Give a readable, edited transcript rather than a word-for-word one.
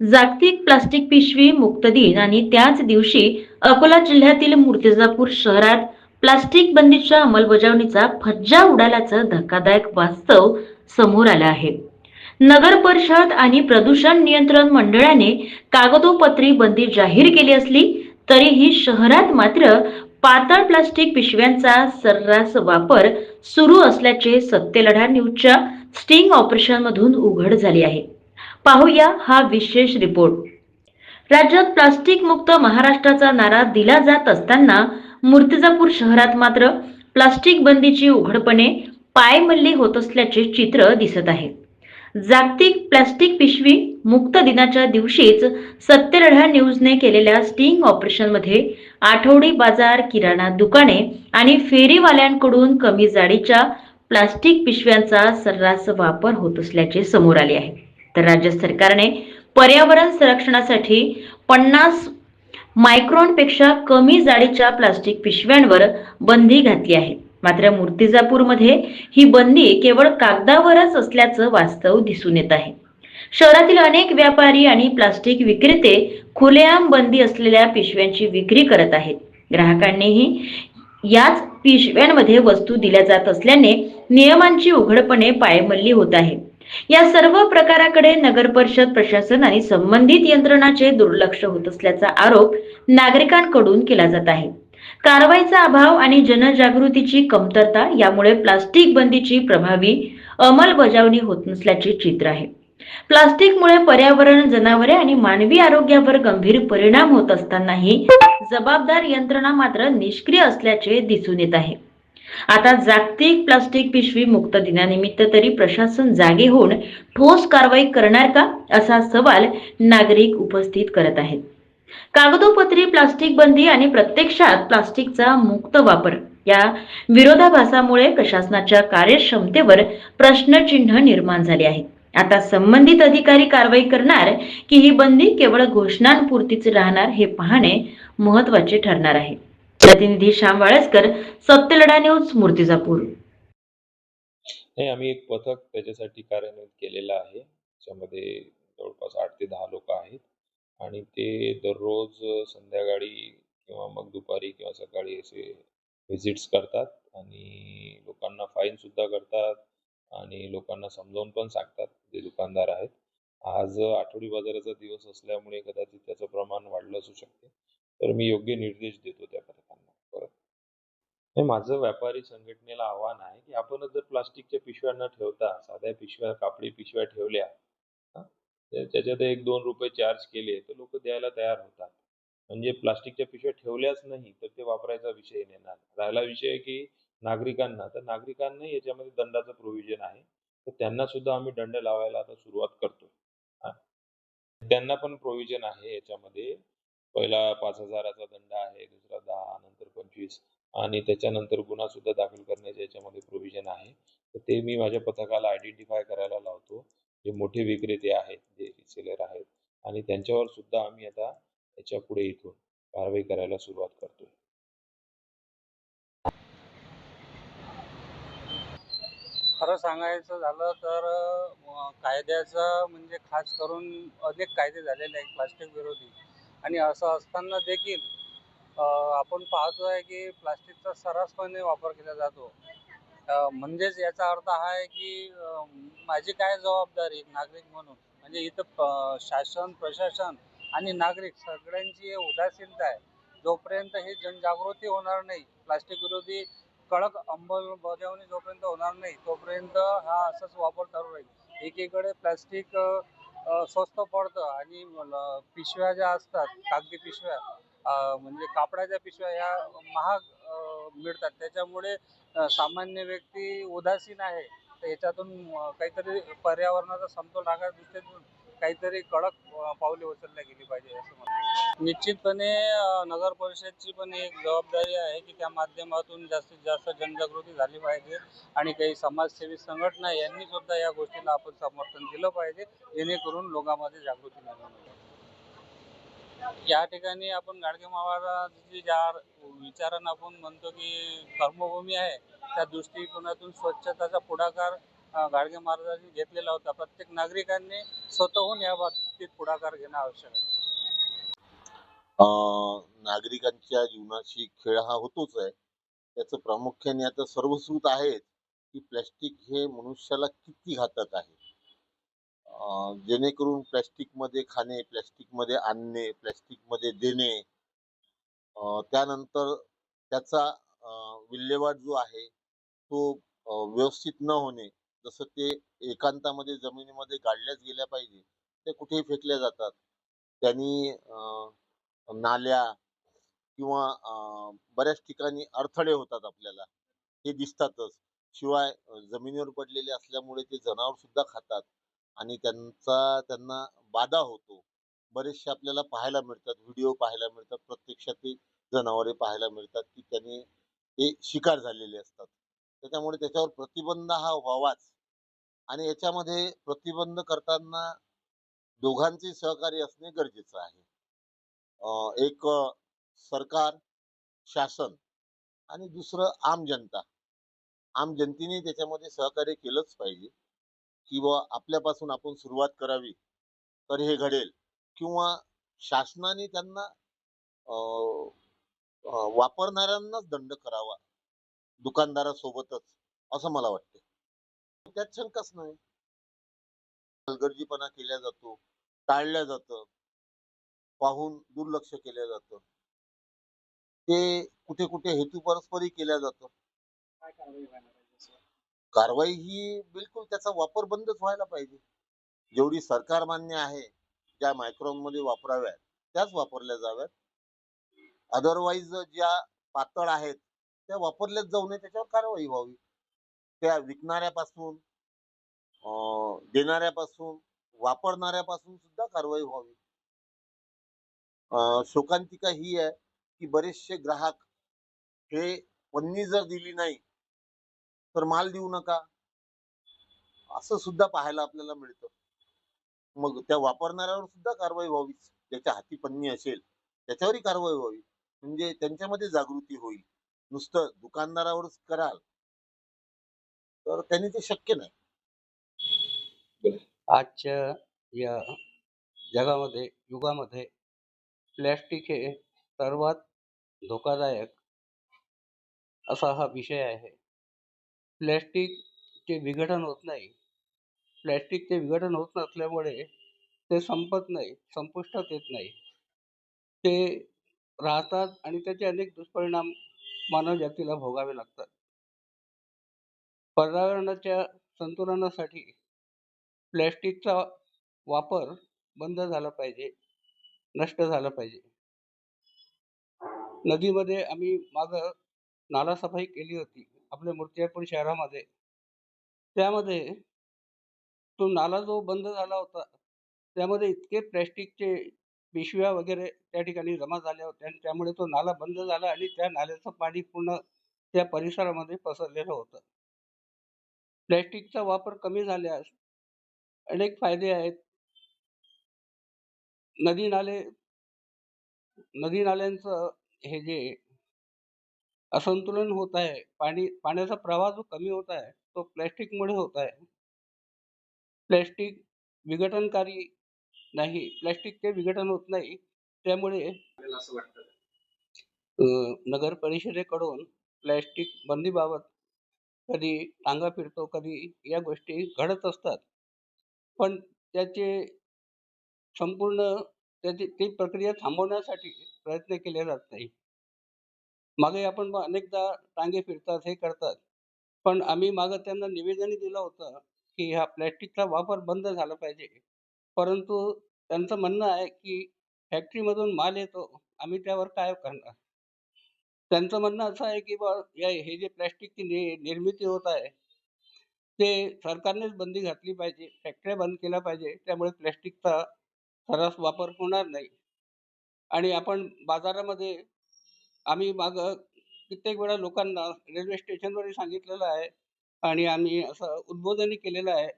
जागतिक प्लास्टिक पिशवी मुक्त दिन आणि त्याच दिवशी अकोला जिल्ह्यातील मूर्तिजापूर शहरात प्लास्टिक बंदीच्या अंमलबजावणीचा फज्जा उडाल्याचं धक्कादायक वास्तव समोर आलं आहे. नगर परिषद आणि प्रदूषण नियंत्रण मंडळाने कागदोपत्री बंदी जाहीर केली असली तरीही शहरात मात्र पातळ प्लास्टिक पिशव्यांचा सर्रास वापर सुरू असल्याचे सत्यलढा न्यूजच्या स्टिंग ऑपरेशन मधून उघड झाले आहे. पाहूया हा विशेष रिपोर्ट. राज्यात प्लास्टिक मुक्त महाराष्ट्राचा नारा दिला जात असताना मूर्तिजापूर शहरात मात्र प्लास्टिक बंदीची उघडपणे पायमल्ली होत असल्याचे चित्र दिसत आहे. जागतिक प्लास्टिक पिशवी मुक्त दिनाच्या दिवशीच सत्यलढा न्यूजने केलेल्या स्टिंग ऑपरेशनमध्ये आठवडी बाजार, किराणा दुकाने आणि फेरीवाल्यांकडून कमी जाडीच्या प्लास्टिक पिशव्यांचा सर्रास वापर होत असल्याचे समोर आले आहे. तर राज्य सरकारने पर्यावरण संरक्षणासाठी 50 मायक्रॉनपेक्षा कमी जाडीच्या प्लास्टिक पिशव्यांवर बंदी घातली आहे. मात्र मूर्तिजापूरमध्ये ही बंदी केवळ कागदावरच असल्याचं वास्तव दिसून येत आहे. शहरातील अनेक व्यापारी आणि प्लास्टिक विक्रेते खुलेआम बंदी असलेल्या पिशव्यांची विक्री करत आहेत. ग्राहकांनीही याच पिशव्यांमध्ये वस्तू दिल्या जात असल्याने नियमांची उघडपणे पायमल्ली होत आहे. या सर्व प्रकाराकडे नगर परिषद प्रशासन आणि संबंधित यंत्रणाचे दुर्लक्ष होत असल्याचा आरोप नागरिकांकडून केला जात आहे. कारवाईचा अभाव आणि जनजागृतीची कमतरता यामुळे प्लास्टिक बंदीची प्रभावी अंमलबजावणी होत नसल्याचे चित्र आहे. प्लास्टिकमुळे पर्यावरण, जनावरे आणि मानवी आरोग्यावर गंभीर परिणाम होत असतानाही जबाबदार यंत्रणा मात्र निष्क्रिय असल्याचे दिसून येत आहे. आता जागतिक प्लास्टिक पिशवी मुक्त दिनानिमित्त तरी प्रशासन जागे होऊन ठोस कारवाई करणार का, असा सवाल नागरिक उपस्थित करत आहेत. कागदोपत्री प्लास्टिक बंदी आणि प्रत्यक्षात प्लास्टिकचा मुक्त वापर या विरोधाभासामुळे प्रशासनाच्या कार्यक्षमतेवर प्रश्नचिन्ह निर्माण झाले आहे. आता संबंधित अधिकारी कारवाई करणार की ही बंदी केवळ घोषणांपुरतीच राहणार हे पाहणे महत्त्वाचे ठरणार आहे. प्रतिनिधी श्याम वाळस्कर, सत्यलढा न्यूज, मूर्तिजापूर. नाही, आम्ही एक पथक त्याच्यासाठी कार्यान्वित केलेलं आहे. त्याच्यामध्ये जवळपास 8 ते 10 लोक आहेत आणि ते दररोज संध्याकाळी किंवा मग दुपारी किंवा सकाळी असे व्हिजिट्स करतात आणि लोकांना फाईन सुद्धा करतात आणि लोकांना समजावून पण सांगतात, जे दुकानदार आहेत. आज आठवडी बाजाराचा दिवस असल्यामुळे कदाचित त्याचं प्रमाण वाढलं असू शकते. तर मी योग्य निर्देश देतो त्या पथकांना परत. नाही, माझं व्यापारी संघटनेला आव्हान आहे, की आपणच जर प्लास्टिकच्या पिशव्या न ठेवता साध्या पिशव्या, कापडी पिशव्या ठेवल्या, हां, तर त्याच्यात ₹1-2 चार्ज केले, तर लोकं द्यायला तयार होतात. म्हणजे प्लास्टिकच्या पिशव्या ठेवल्याच नाही, तर ते वापरायचा विषय येणार. राहिला विषय की नागरिकांना, तर नागरिकांनाही याच्यामध्ये दंडाचं प्रोव्हिजन आहे. तर त्यांना सुद्धा आम्ही दंड लावायला आता सुरुवात करतोय. हां. त्यांना पण प्रोव्हिजन आहे याच्यामध्ये. पहिला 5,000 चा दंड आहे, दुसरा 10, नंतर 25 आणि त्याच्यानंतर गुन्हा सुद्धा दाखल करण्याचे याच्यामध्ये प्रोव्हिजन आहे. तर ते मी माझ्या पथकाला आयडेंटिफाय करायला लावतो. जे मोठे विक्रेते आहेत, जे रिसेलर आहेत आणि त्यांच्यावर सुद्धा आम्ही आता याच्यापुढे इथून कारवाई करायला सुरुवात करतोय. खरं सांगायचं झालं तर कायद्याचा म्हणजे खास करून अनेक कायदे झालेले आहेत प्लास्टिक विरोधी आणि असं असताना देखील आपण पाहतोय की प्लास्टिकचा सर्रासपणे वापर केला जातो. म्हणजेच याचा अर्थ हा आहे की माझी काय जबाबदारी नागरिक म्हणून म्हणजे इथं शासन, प्रशासन आणि नागरिक सगळ्यांची उदासीनता आहे. जोपर्यंत ही जनजागृती होणार नाही, प्लास्टिक विरोधी कडक अंमलबजावणी जोपर्यंत होणार नाही तोपर्यंत हा असाच वापर चालू राहील. एकीकडे प्लास्टिक स्वस्त पडतं आणि पिशव्या ज्या असतात, कागदी पिशव्या म्हणजे कापडाच्या पिशव्या ह्या महाग मिळतात. त्याच्यामुळे सामान्य व्यक्ती उदासीन आहे. तर याच्यातून काहीतरी पर्यावरणाचा समतोल राखायच्या दृष्टीतून काहीतरी कडक पावले उचलल्या गेली पाहिजे असं मला निश्चितपणे नगर परिषदची पण एक जबाबदारी आहे की त्या माध्यमातून जास्तीत जास्त जनजागृती झाली पाहिजे आणि काही समाजसेवी संघटना यांनी सुद्धा या गोष्टीला आपण समर्थन दिलं पाहिजे, जेणेकरून लोकांमध्ये जागृती निर्माण होईल. या ठिकाणी आपण गाडगे महाराजांची ज्या विचारांना आपण म्हणतो की कर्मभूमी आहे, त्या दृष्टिकोनातून स्वच्छताचा पुढाकार गाडगे महाराजांनी घेतलेला होता. प्रत्येक नागरिकांनी स्वतःहून या बाबतीत पुढाकार घेणं आवश्यक आहे. नागरिकांच्या जीवनाशी खेळ हा होतोच आहे. त्याचं प्रामुख्याने आता सर्वश्रुत आहेच, की प्लास्टिक हे मनुष्याला किती घातक आहे. जेणेकरून प्लास्टिकमध्ये खाणे, प्लास्टिकमध्ये आणणे, प्लास्टिकमध्ये देणे, त्यानंतर त्याचा विल्हेवाट जो आहे तो व्यवस्थित न होणे. जसं ते एकांतामध्ये जमिनीमध्ये गाडल्याच गेल्या पाहिजे, ते कुठेही फेकल्या जातात. त्यांनी नाल्या किंवा बऱ्याच ठिकाणी अडथळे होतात आपल्याला, हे दिसतातच. शिवाय जमिनीवर पडलेले असल्यामुळे ते जनावर सुद्धा खातात आणि त्यांना बाधा होतो. बरेचसे आपल्याला पाहायला मिळतात, व्हिडिओ पाहायला मिळतात. प्रत्यक्षात ते जनावरे पाहायला मिळतात, की त्यांनी ते शिकार झालेले असतात. त्याच्यामुळे त्याच्यावर प्रतिबंध हा व्हावाच आणि याच्यामध्ये प्रतिबंध करताना दोघांचे सहकार्य असणे गरजेचं आहे. एक सरकार, शासन आणि दुसरं आम जनता. आम जनतेने त्याच्यामध्ये सहकार्य केलंच पाहिजे, की बुवा आपल्यापासून आपण सुरुवात करावी, तर हे घडेल. किंवा शासनाने त्यांना अ, वापरणाऱ्यांनाच दंड करावा, दुकानदारासोबतच, असं मला वाटतं. त्यात शंकाच नाही. हलगर्जीपणा केला जातो, टाळलं जातं, पाहून दुर्लक्ष केलं जातं. ते कुठे कुठे हेतुपुरस्सरही केलं जातं. कारवाई ही बिलकुल त्याचा वापर बंदच व्हायला पाहिजे. जेवढी सरकार मान्य आहे, ज्या मायक्रॉनमध्ये वापराव्यात त्याच वापरल्या जाव्यात. अदरवाईज ज्या पातळ आहेत त्या वापरल्याच जाऊ नये, त्याच्यावर कारवाई व्हावी. त्या विकणाऱ्यापासून, देणाऱ्यापासून, वापरणाऱ्यापासून सुद्धा कारवाई व्हावी. शोकांतिका ही आहे की बरेचसे ग्राहक हे पन्नी जर दिली नाही तर माल देऊ नका, असं सुद्धा पाहायला आपल्याला मिळतं. मग त्या वापरणाऱ्यावर सुद्धा कारवाई व्हावीच. ज्याच्या हाती पन्नी असेल त्याच्यावरही कारवाई व्हावी. म्हणजे त्यांच्यामध्ये जागृती होईल. नुसतं दुकानदारावरच कराल तर त्यांनी ते शक्य नाही. आजच्या या जगामध्ये, युगामध्ये प्लॅस्टिक हे सर्वात धोकादायक असा हा विषय आहे. प्लॅस्टिकचे विघटन होत नाही. प्लॅस्टिकचे विघटन होत नसल्यामुळे ते संपत नाही, संपुष्टात येत नाही. ते राहतात आणि त्याचे अनेक दुष्परिणाम मानवजातीला भोगावे लागतात. पर्यावरणाच्या संतुलनासाठी प्लॅस्टिकचा वापर बंद झाला पाहिजे, नष्ट झाला पाहिजे. नदीमध्ये आम्ही मागं नालासफाई केली होती आपल्या मूर्तिजापूर शहरामध्ये. त्यामध्ये तो नाला जो बंद झाला होता त्यामध्ये इतके प्लॅस्टिकचे पिशव्या वगैरे त्या ठिकाणी जमा झाल्या होत्या आणि त्यामुळे तो नाला बंद झाला आणि त्या नाल्याचं पाणी पूर्ण त्या परिसरामध्ये पसरलेलं होतं. प्लॅस्टिकचा वापर कमी झाल्यास अनेक फायदे आहेत. नदी नाल्यांचं हे जे असंतुलन होत आहे, पाण्याचा प्रवाह जो कमी होत आहे तो प्लॅस्टिकमुळे होत आहे. प्लॅस्टिक विघटनकारी नाही, प्लॅस्टिकचे विघटन होत नाही. त्यामुळे नगर परिषदेकडून प्लॅस्टिक बंदीबाबत कधी टांगा फिरतो, कधी या गोष्टी घडत असतात. पण त्याचे संपूर्ण ती प्रक्रिया थांबवण्यासाठी प्रयत्न केले जात नाही. मागे आपण अनेकदा टांगे फिरतात, हे करतात. पण आम्ही मागं त्यांना निवेदनही दिलं होतं की हा प्लॅस्टिकचा वापर बंद झाला पाहिजे. परंतु त्यांचं म्हणणं आहे की फॅक्टरीमधून माल येतो, आम्ही त्यावर काय करणार? त्यांचं म्हणणं असं आहे की हे जे प्लॅस्टिकची निर्मिती होत आहे ते सरकारनेच बंदी घातली पाहिजे, फॅक्टऱ्या बंद केल्या पाहिजे. त्यामुळे प्लॅस्टिकचा सर्रास वापर होणार नाही. आणि आपण बाजारामध्ये आम्ही मागं कित्येक वेळा लोकांना रेल्वे स्टेशनवरही सांगितलेलं आहे आणि आम्ही असं उद्बोधनही केलेलं आहे